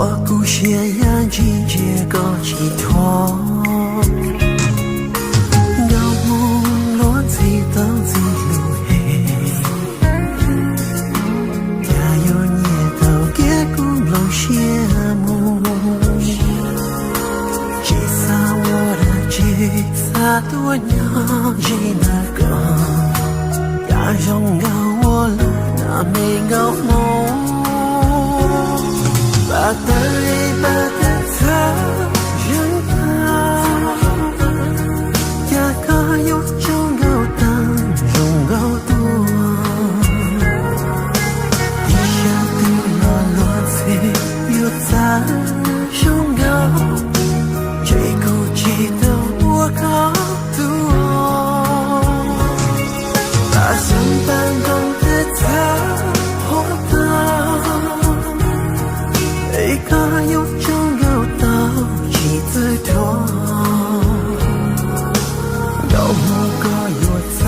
我故乡样季节个寄托，有梦落地都自路黑，加油也都给古老羡慕，吉萨我的吉萨多鸟吉那个，呀让我路那没个梦。把的里把的他人他，呀个有种高当种高多，地下的落水有咱种高，这股气的我高多，把想办公的他。一个有种有道几字头，有某个有咱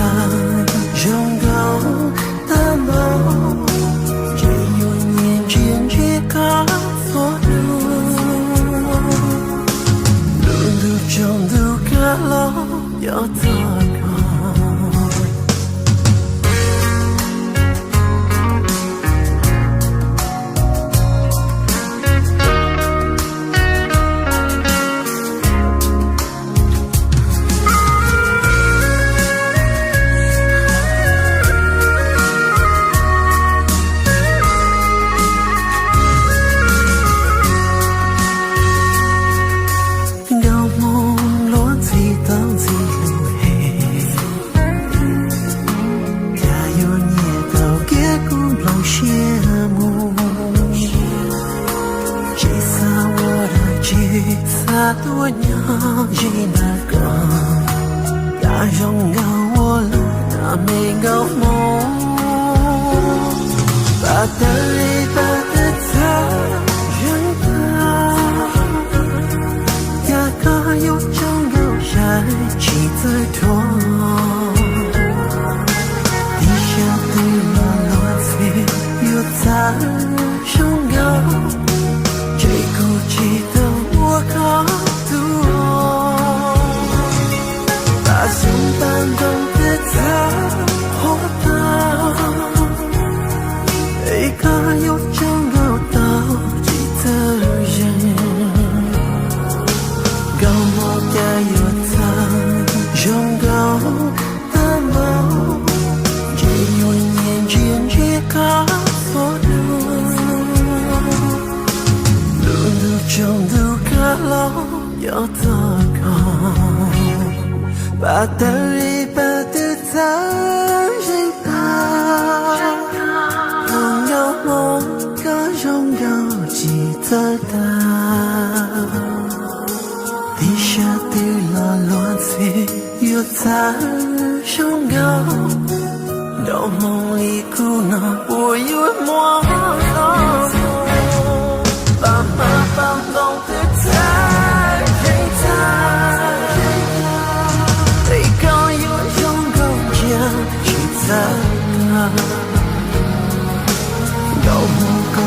种高的梦，只有年轻这个错路，路中路个路有多高。多鸟吉那个，呀让我路那没个梦，把的里把的他人他，呀个有种有山几字头，地下的落水有咱种高，这股气的我高。想办公的他活到一个有种有道理的人，高我该有他种高的梦，只有年轻这个错路，路中路个路有多高。把的里把的他人他，朋友梦个拥有记得的，地下的落水有咱拥有，到梦里苦恼我有梦到，爸妈帮忙的他人他。有某个